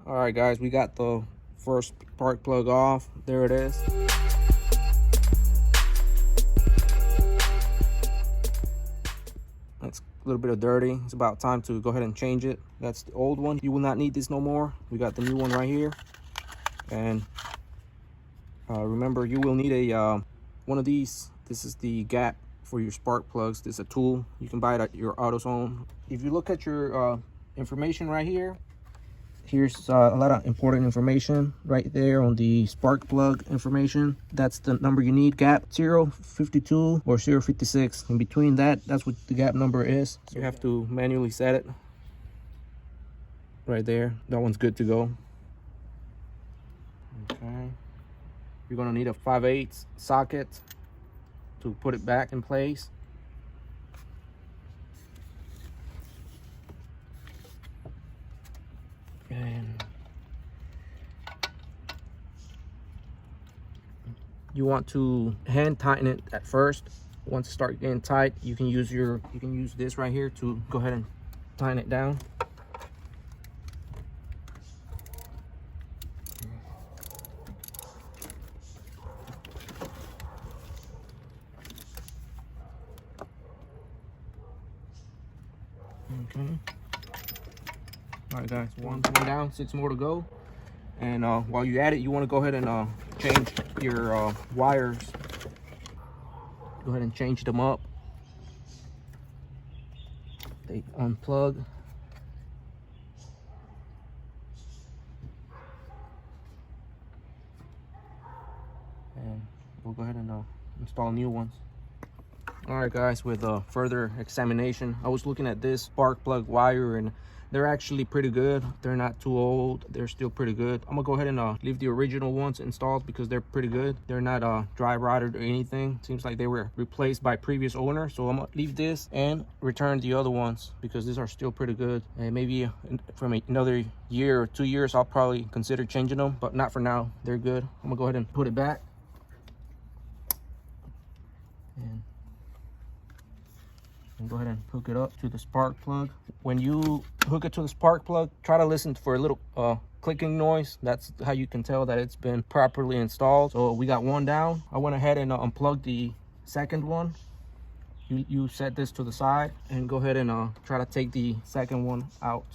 All right, guys, we got the first spark plug off. There it is. It's a little bit of dirty. It's about time to go ahead and change it. That's the old one. You will not need this no more. We got the new one right here. And remember, you will need a one of these. This is the gap for your spark plugs. This is a tool. You can buy it at your AutoZone. If you look at your information right here, here's a lot of important information right there on the spark plug information. That's the number you need, gap 052 or 056. In between that, that's what the gap number is. So you have to manually set it right there. That one's good to go. Okay, you're gonna need a 5/8 socket to put it back in place. And you want to hand tighten it at first. Once it starts getting tight, you can use this right here to go ahead and tighten it down. Okay. All right, guys, one down, 6 more to go. And while you're at it, you want to go ahead and change your wires. Go ahead and change them up. They unplug. And we'll go ahead and install new ones. All right, guys, with further examination, I was looking at this spark plug wire, and they're actually pretty good. They're not too old. They're still pretty good. I'm gonna go ahead and leave the original ones installed because they're pretty good. They're not dry rotted or anything. Seems like they were replaced by previous owner. So I'm gonna leave this and return the other ones because these are still pretty good. And maybe from another year or 2 years, I'll probably consider changing them, but not for now. They're good. I'm gonna go ahead and put it back. And go ahead and hook it up to the spark plug. When you hook it to the spark plug, try to listen for a little clicking noise. That's how you can tell that it's been properly installed. So we got one down. I went ahead and unplugged the second one. You set this to the side and go ahead and try to take the second one out.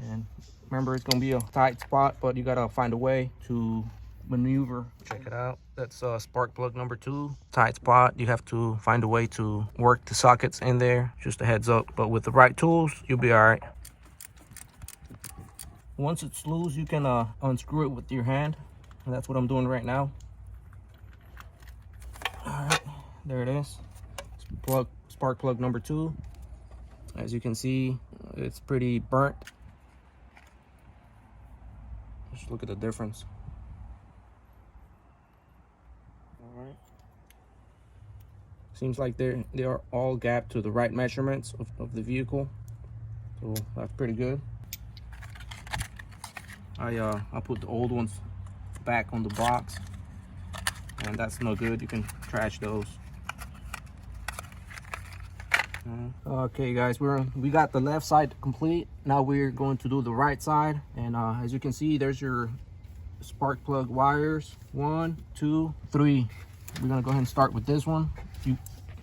And remember, it's gonna be a tight spot, but you gotta find a way to maneuver. Check it out. That's spark plug number 2. Tight spot. You have to find a way to work the sockets in there. Just a heads up. But with the right tools, you'll be all right. Once it's loose, you can unscrew it with your hand. And that's what I'm doing right now. All right, there it is. Spark plug number 2. As you can see, it's pretty burnt. Just look at the difference. Seems like they are all gapped to the right measurements of the vehicle, so that's pretty good. I put the old ones back on the box, and that's no good. You can trash those. Okay, guys, we got the left side complete. Now we're going to do the right side, and as you can see, there's your spark plug wires. 1, 2, 3. We're gonna go ahead and start with this one.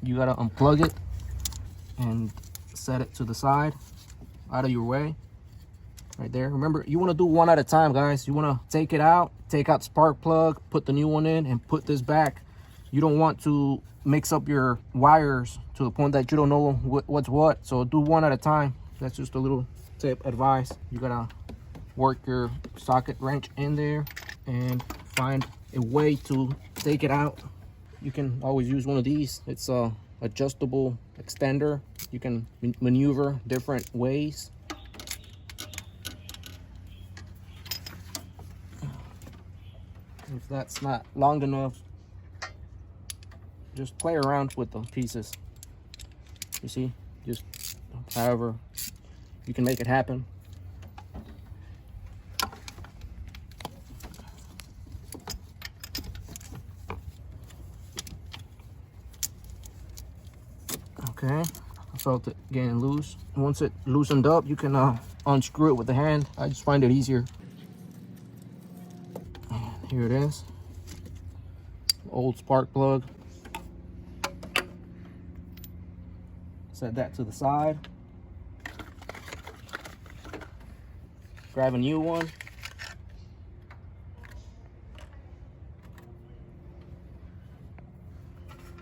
You gotta unplug it and set it to the side, out of your way, right there. Remember, you want to do one at a time, guys. You want to take it out, take out the spark plug, put the new one in, and put this back. You don't want to mix up your wires to the point that you don't know what's what. So do one at a time. That's just a little tip advice. You gotta work your socket wrench in there and find a way to take it out. You can always use one of these. It's a adjustable extender. You can maneuver different ways. If that's not long enough, just play around with the pieces. You see, just however you can make it happen. Okay, I felt it getting loose. Once it loosened up, you can unscrew it with the hand. I just find it easier. And here it is. Old spark plug. Set that to the side. Grab a new one.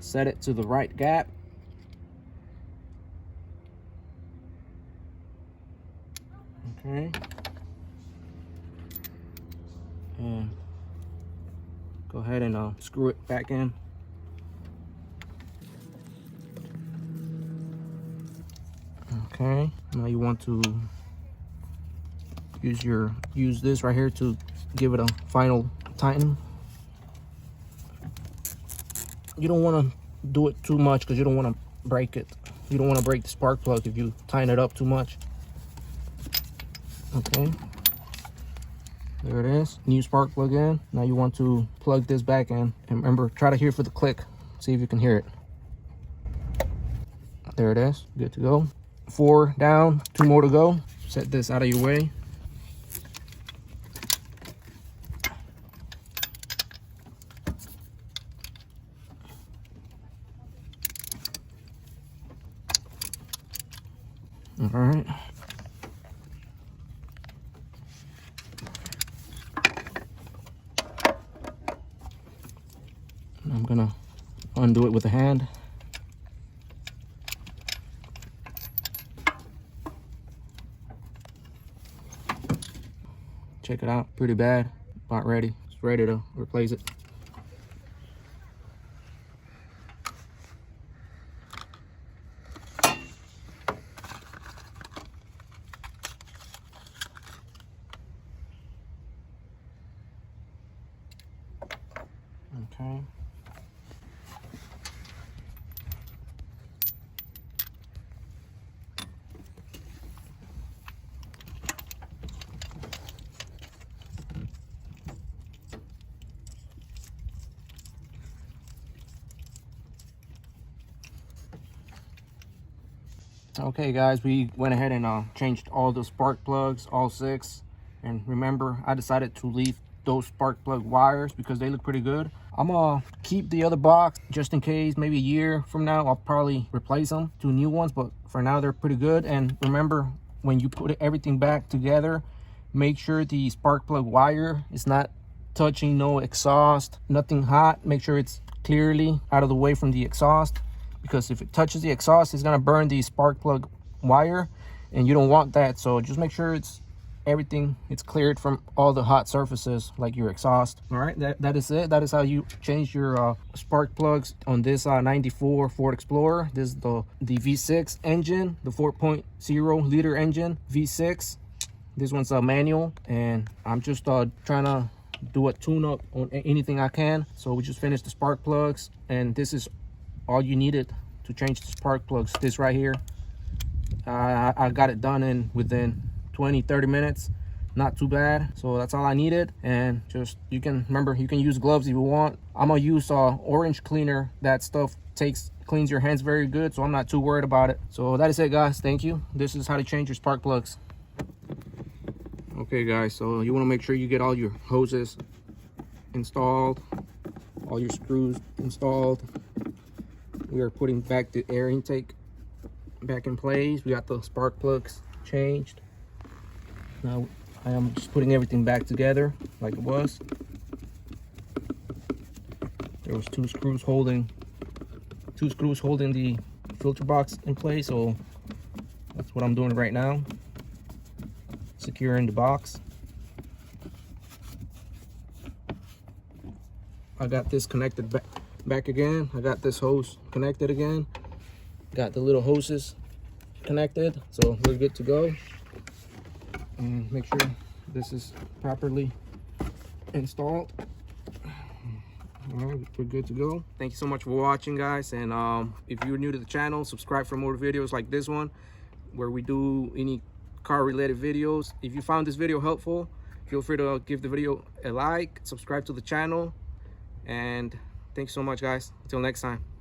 Set it to the right gap. Okay. And go ahead and screw it back in. Okay. Now you want to use this right here to give it a final tighten. You don't want to do it too much because you don't want to break it. You don't want to break the spark plug if you tighten it up too much. Okay, there it is. New spark plug in. Now you want to plug this back in, and remember, try to hear for the click. See if you can hear it. There it is. Good to go. 4 down, 2 more to go. Set this out of your way. All right. I'm gonna undo it with a hand. Check it out, pretty bad. About ready. It's ready to replace it. Okay. Okay guys, we went ahead and changed all the spark plugs, all 6. And remember, I decided to leave those spark plug wires because they look pretty good. I'm gonna keep the other box just in case. Maybe a year from now I'll probably replace them to new ones, but for now they're pretty good. And remember, when you put everything back together, make sure the spark plug wire is not touching no exhaust, nothing hot. Make sure it's clearly out of the way from the exhaust, because if it touches the exhaust, it's gonna burn the spark plug wire, and you don't want that. So just make sure it's cleared from all the hot surfaces like your exhaust. All right, that is it. That is how you change your spark plugs on this 94 Ford Explorer. This is the V6 engine, the 4.0 liter engine, V6. This one's a manual, and I'm just trying to do a tune-up on anything I can. So we just finished the spark plugs, and this is all you needed to change the spark plugs. This right here, I got it done within 20-30 minutes. Not too bad. So that's all I needed. And just, you can use gloves if you want. I'm gonna use orange cleaner. That stuff cleans your hands very good, so I'm not too worried about it. So that is it guys, thank you. This is how to change your spark plugs. Okay guys, so you want to make sure you get all your hoses installed, all your screws installed. We are putting back the air intake back in place. We got the spark plugs changed. Now I am just putting everything back together like it was. There was two screws holding the filter box in place, so that's what I'm doing right now. Securing the box. I got this connected back again. I got this hose connected again. Got the little hoses connected, so we're good to go. And make sure this is properly installed. All right, we're good to go. Thank you so much for watching guys, and if you're new to the channel, subscribe for more videos like this one where we do any car related videos. If you found this video helpful, feel free to give the video a like, subscribe to the channel, and thanks so much guys. Until next time.